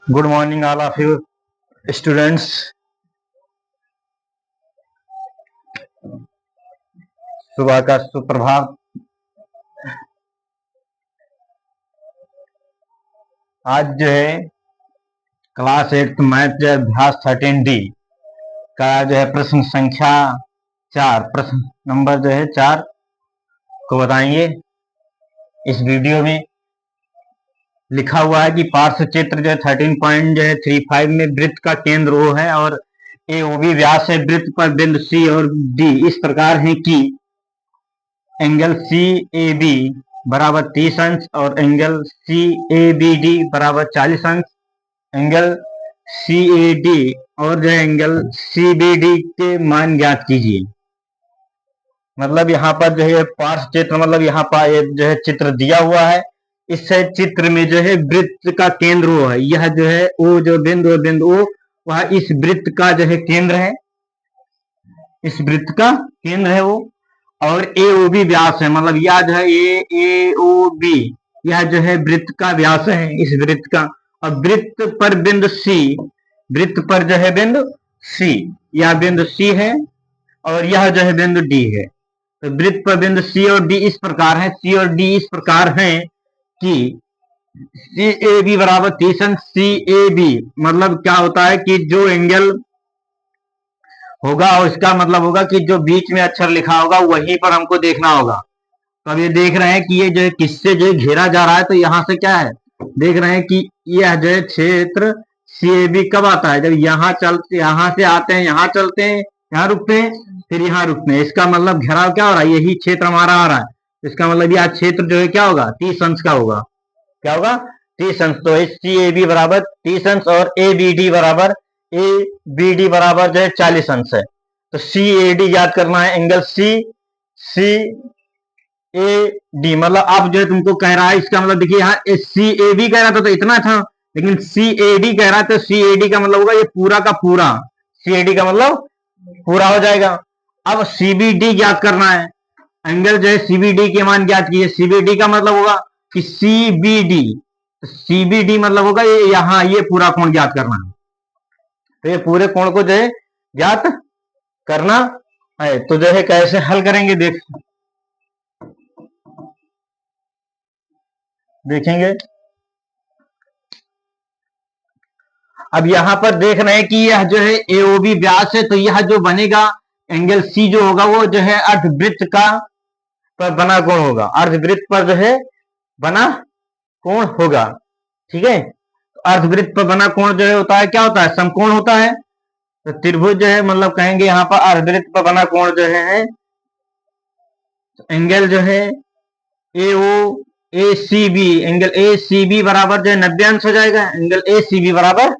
Good morning, all of you students. सुबह का सुप्रभात। आज जो है क्लास 8 मैथ जो अभ्यास 13D का जो है प्रश्न संख्या 4, प्रश्न नंबर जो है 4 को बताएंगे। इस वीडियो में लिखा हुआ है कि पार्श्व चित्र जो है 13.35 में वृत्त का केंद्र O है और AOB व्यास है। वृत्त पर बिंदु C और D इस प्रकार है कि एंगल CAB बराबर 30 अंश और एंगल CABD बराबर 40 अंश। एंगल CAD और जो एंगल CBD के मान ज्ञात कीजिए। मतलब यहाँ पर जो है पार्श्व चित्र, मतलब यहाँ पर जो है चित्र दिया हुआ है। इस चित्र में जो है वृत्त का केंद्र वो है, यह जो है ओ जो बिंदु ओ वह इस वृत्त का जो है केंद्र है, इस वृत्त का केंद्र है वो। और AOB व्यास है, मतलब यह जो है AOB यह जो है वृत्त का व्यास है, इस वृत्त का। और वृत्त पर बिंदु C, वृत्त पर जो है बिंदु C, यह बिंदु C है और यह जो है बिंदु D है। तो वृत्त पर बिंदु C और D इस प्रकार है, C और D इस प्रकार हैं कि CAB बराबर 30 अंश। CAB मतलब क्या होता है कि जो एंगल होगा और इसका मतलब होगा कि जो बीच में अक्षर लिखा होगा वहीं पर हमको देखना होगा। तो अब ये देख रहे हैं कि ये जो है किससे जो है घेरा जा रहा है, तो यहाँ से क्या है देख रहे हैं कि यह जो है क्षेत्र CAB कब आता है, जब यहाँ से आते हैं, यहाँ चलते हैं, यहाँ रुकते हैं, फिर यहाँ रुकते हैं। इसका मतलब घेराव क्या हो रहा है, यही क्षेत्र हमारा आ रहा है। इसका मतलब यह क्षेत्र जो है क्या होगा 30 अंश का होगा। क्या होगा 30 अंश। तो CAB बराबर 30 अंश और ABD बराबर जो है 40 अंश है। तो CAD याद करना है, एंगल CAD मतलब अब जो है तुमको कह रहा है, इसका मतलब देखिए यहाँ CAB कह रहा था तो इतना था, लेकिन CAD कह रहा है तो CAD का मतलब होगा ये पूरा का पूरा, CAD का मतलब पूरा हो जाएगा। अब CBD याद करना है, एंगल जो है CBD के मान ज्ञात कीजिए। CBD का मतलब होगा कि CBD मतलब होगा ये यहाँ ये पूरा कोण ज्ञात करना है। तो ये पूरे कोण को जो है ज्ञात करना है। तो जो है कैसे हल करेंगे देखेंगे। अब यहाँ पर देख रहे हैं कि यह जो है AOB व्यास है, तो यह जो बनेगा एंगल C जो होगा वो जो है अर्धवृत्त का पर बना कोण होगा, अर्धवृत्त पर जो है बना कोण होगा। ठीक है, तो अर्धवृत्त पर बना कोण जो है होता है, क्या होता है, समकोण होता है। तो त्रिभुज जो है मतलब कहेंगे यहाँ पर अर्धवृत्त पर बना कोण जो है एंगल जो है ACB, एंगल ACB बराबर जो है 90 अंश हो जाएगा। एंगल ACB बराबर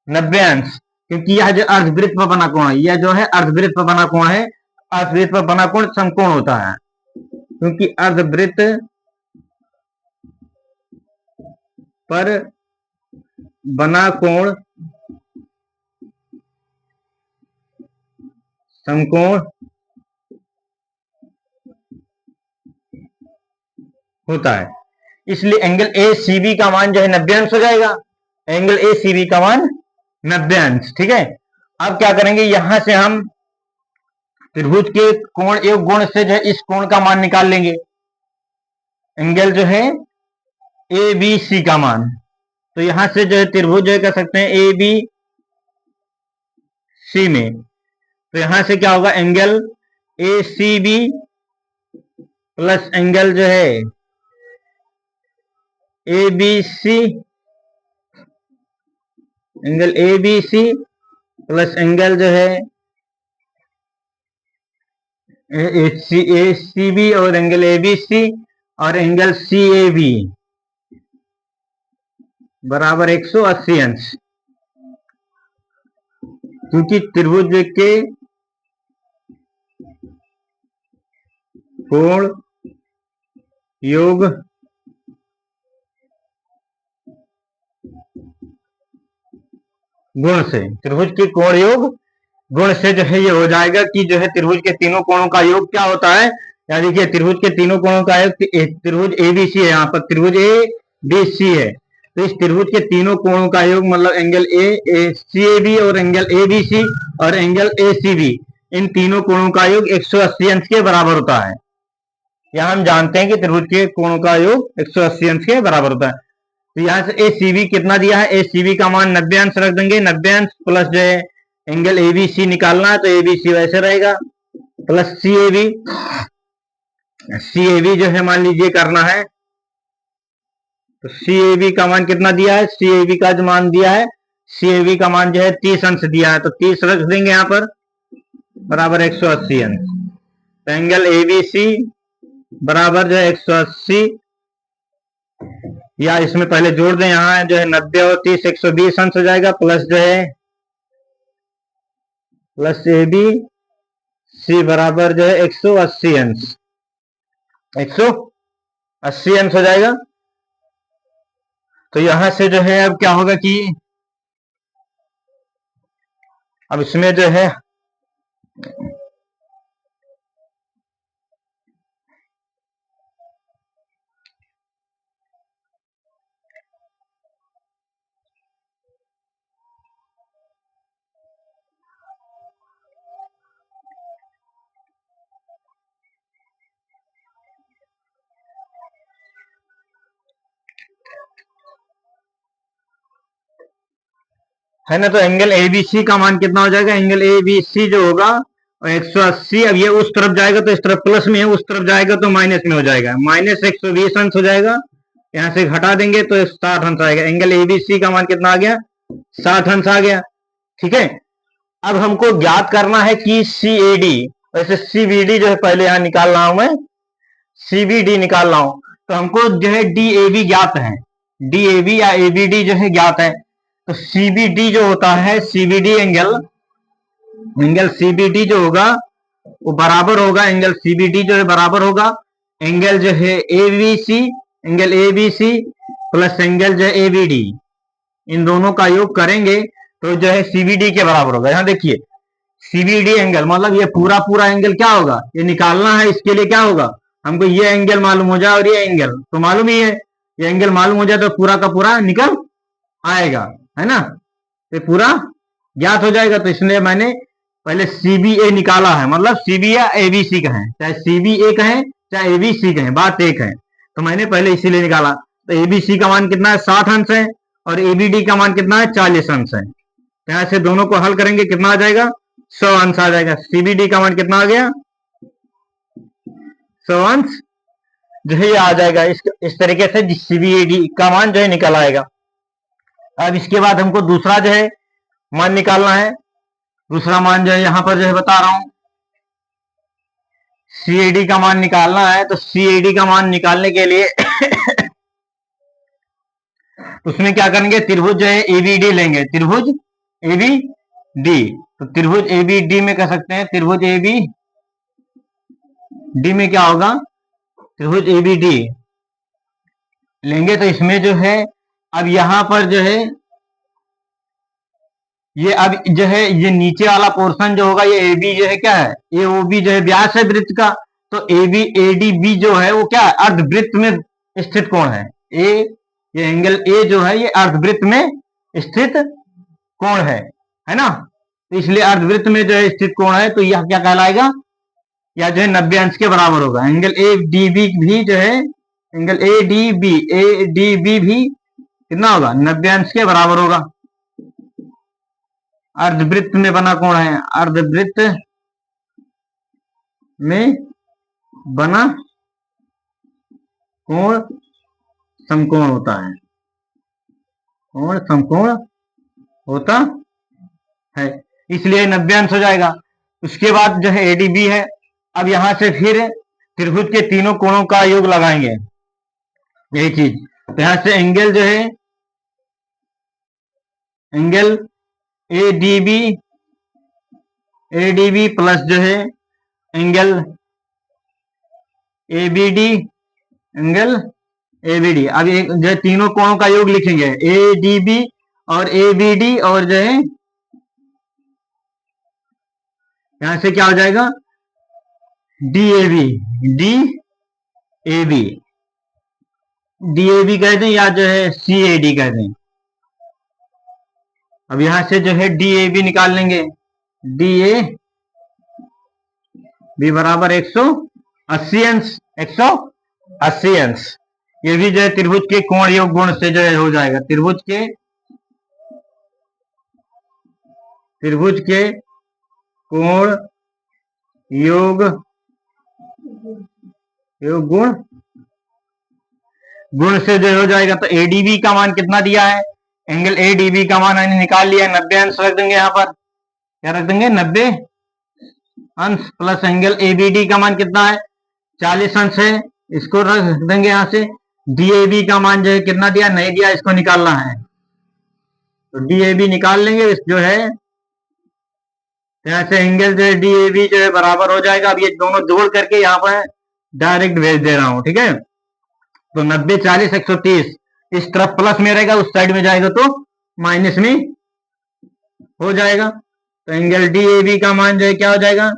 90 अंश, क्योंकि यह जो अर्धवृत्त पर बना कोण है, यह जो है अर्धवृत्त पर बना कोण है। अर्धवृत्त पर बना कोण समकोण होता है, क्योंकि अर्धवृत्त पर बना कोण समकोण होता है। इसलिए एंगल ACB का मान जो है 90 अंश हो जाएगा। एंगल ACB का मान 90 अंश। ठीक है, अब क्या करेंगे, यहां से हम त्रिभुज के कोण एक गुण से जो है इस कोण का मान निकाल लेंगे, एंगल जो है ABC का मान। तो यहां से जो है त्रिभुज जो है कह सकते हैं ABC में, तो यहां से क्या होगा एंगल ACB प्लस एंगल जो है ABC, angle ABC plus angle जो है ACB और एंगल ABC और एंगल CAB बराबर 180 अंश, क्योंकि त्रिभुज के कोण योग गुण से, त्रिभुज के कोण योग गुण से जो है ये हो जाएगा कि जो है त्रिभुज के तीनों कोणों का योग क्या होता है। यानी कि त्रिभुज के तीनों कोणों का योग त्रिभुज ABC है, यहाँ पर त्रिभुज ABC है तो इस त्रिभुज के तीनों कोणों का योग मतलब angle A C A B और एंगल ए बी सी और एंगल ए सी बी, इन तीनों कोणों का योग 180 अंश के बराबर होता है। यहां हम जानते हैं कि त्रिभुज के कोणों का योग 180 अंश के बराबर होता है। तो यहां से ए सी बी कितना दिया है, ए सी बी का मान 90 अंश रख देंगे, 90 अंश प्लस जो है एंगल ए बी सी निकालना है तो ए बी सी वैसे रहेगा, प्लस सी ए बी जो है मान लीजिए करना है, तो सी ए बी का मान कितना दिया है, सी ए बी का जो मान दिया है, सी ए बी का मान जो है 30 अंश दिया है, तो 30 रख देंगे यहाँ पर बराबर 180 अंश। तो एंगल ए बी सी बराबर जो है 180, या इसमें पहले जोड़ दें, यहाँ जो है 90 और 30 120 अंश हो जाएगा, प्लस जो है प्लस ए बी सी बराबर जो है 180 अंश, 180 अंश हो जाएगा। तो यहां से जो है अब क्या होगा कि अब इसमें जो है ना, तो एंगल एबीसी का मान कितना हो जाएगा, एंगल एबीसी जो होगा 180, अब ये उस तरफ जाएगा तो इस तरफ प्लस में है, उस तरफ जाएगा तो माइनस में हो जाएगा, माइनस 120 अंश हो जाएगा, यहां से घटा देंगे तो 60 अंश आएगा। एंगल एबीसी का मान कितना आ गया, 60 अंश आ गया। ठीक है, अब हमको ज्ञात करना है कि सी ए डी, वैसे सीबीडी जो है पहले यहां निकाल रहा हूं मैं, सीबीडी निकाल रहा हूं, तो हमको जो है डी ए बी ज्ञात है, डी ए बी या एबीडी जो है ज्ञात है। तो सीबीडी जो होता है, सीबीडी एंगल सीबीडी जो होगा वो बराबर होगा, एंगल सीबीडी जो है बराबर होगा एंगल जो है ABC, angle ABC plus angle जो है एबीडी, इन दोनों का योग करेंगे तो जो है सीबीडी के बराबर होगा। यहां देखिए सीबीडी एंगल मतलब ये पूरा पूरा एंगल क्या होगा, ये निकालना है, इसके लिए क्या होगा, हमको ये एंगल मालूम हो जाए और ये एंगल तो मालूम ही है, ये एंगल मालूम हो जाए तो पूरा का पूरा निकल आएगा, है ना, ये पूरा ज्ञात हो जाएगा। तो इसलिए मैंने पहले सीबीए निकाला है, मतलब सीबी या एबीसी कहें, चाहे सीबीए कहें चाहे एबीसी कहें, बात एक है, तो मैंने पहले इसीलिए निकाला। तो एबीसी का मान कितना है, 60 अंश है, और एबीडी का मान कितना है, 40 अंश है। यहां से दोनों को हल करेंगे कितना आ जाएगा, 100 अंश आ जाएगा। सीबीडी का मान कितना आ गया, 100 अंश जो है आ जाएगा। इस तरीके से सीबीएडी का मान जो है निकल आएगा। अब इसके बाद हमको दूसरा जो है मान निकालना है, दूसरा मान जो है यहां पर जो है बता रहा हूं, सीएडी का मान निकालना है। तो सीएडी का मान निकालने के लिए उसमें क्या करेंगे, त्रिभुज जो है एबीडी लेंगे, त्रिभुज एबीडी, तो त्रिभुज एबीडी में कह सकते हैं, त्रिभुज एबीडी में क्या होगा, त्रिभुज एबीडी लेंगे तो इसमें जो है अब यहां पर जो है ये अब जो है ये नीचे वाला पोर्शन जो होगा ये ए बी जो है क्या है, ए ओ बी जो है व्यास है वृत्त का, तो A B A D B जो है वो क्या है, अर्धवृत्त में स्थित कोण है। ये एंगल ए जो है ये अर्धवृत्त में स्थित कोण है ना, तो इसलिए अर्धवृत्त में जो है स्थित कोण है, तो यह क्या कहलाएगा, या जो है 90 अंश के बराबर होगा। एंगल ए डी बी भी जो है, एंगल ए डी बी भी कितना होगा, 90 अंश के बराबर होगा। अर्धवृत्त में बना कोण है, अर्धवृत्त में बना कोण समकोण होता है, कोण समकोण होता है, इसलिए 90 अंश हो जाएगा। उसके बाद जो है एडीबी है, अब यहां से फिर त्रिभुज के तीनों कोणों का योग लगाएंगे, यही चीज। तो यहां से एंगल जो है, एंगल एडीबी प्लस जो है एंगल एबीडी, एंगल एबीडी, अब एक जो है तीनों कोणों का योग लिखेंगे, एडीबी और एबीडी, और जो है यहां से क्या हो जाएगा, डी ए बी DAB कह दें या जो है CAD कह दें। अब यहां से जो है DAB निकाल लेंगे। DAB बराबर 180 अंश, 180 अंश। ये भी जो है त्रिभुज के कोण योग गुण से जो है हो जाएगा। त्रिभुज के कोण योग गुण से जो हो जाएगा। तो ADB का मान कितना दिया है, एंगल ADB का मान मैंने निकाल लिया है, 90 अंश रख देंगे यहाँ पर। क्या रख देंगे, 90 अंश प्लस एंगल ABD का मान कितना है, 40 अंश है, इसको रख देंगे यहाँ से। DAB का मान जो है कितना दिया, नहीं दिया, इसको निकालना है। तो DAB निकाल लेंगे जो है, यहाँ से एंगल जो है DAB जो है बराबर हो जाएगा। अब ये दोनों जोड़ करके यहाँ पर डायरेक्ट भेज दे रहा हूं, ठीक है। तो 90 40 130, इस तरफ प्लस में रहेगा, उस साइड में जाएगा तो माइनस में हो जाएगा। तो एंगल DAB का मान जो है क्या हो जाएगा,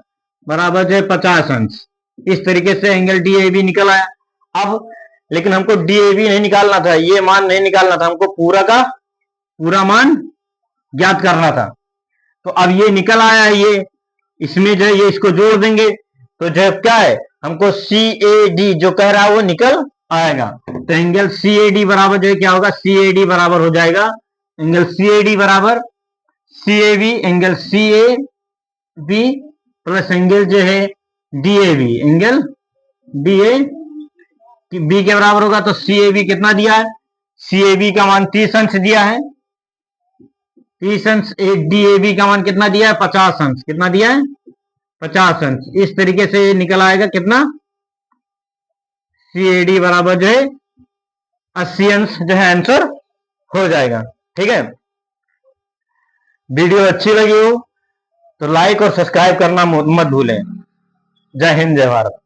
बराबर जो है 50 अंश। इस तरीके से एंगल DAB निकल आया। अब लेकिन हमको DAB नहीं निकालना था, ये मान नहीं निकालना था, हमको पूरा का पूरा मान ज्ञात करना था। तो अब ये निकल आया है, ये इसमें जो है ये इसको जोड़ देंगे तो जो क्या है, हमको CAD जो कह रहा है वो निकल आएगा। तो एंगल CAD बराबर जो है क्या होगा, CAD बराबर हो जाएगा, एंगल CAD बराबर CAB, angle CAB plus angle जो है DAB, एंगल DAB के बराबर होगा। तो CAB कितना दिया है, CAB का मान 30 अंश दिया है, 30 अंश। DAB का मान कितना दिया है, 50 अंश। कितना दिया है, 50 अंश। इस तरीके से निकल आएगा कितना, CAD बराबर जो है 80 अंश जो है आंसर हो जाएगा, ठीक है। वीडियो अच्छी लगी हो तो लाइक और सब्सक्राइब करना मत भूलें। जय हिंद, जय भारत।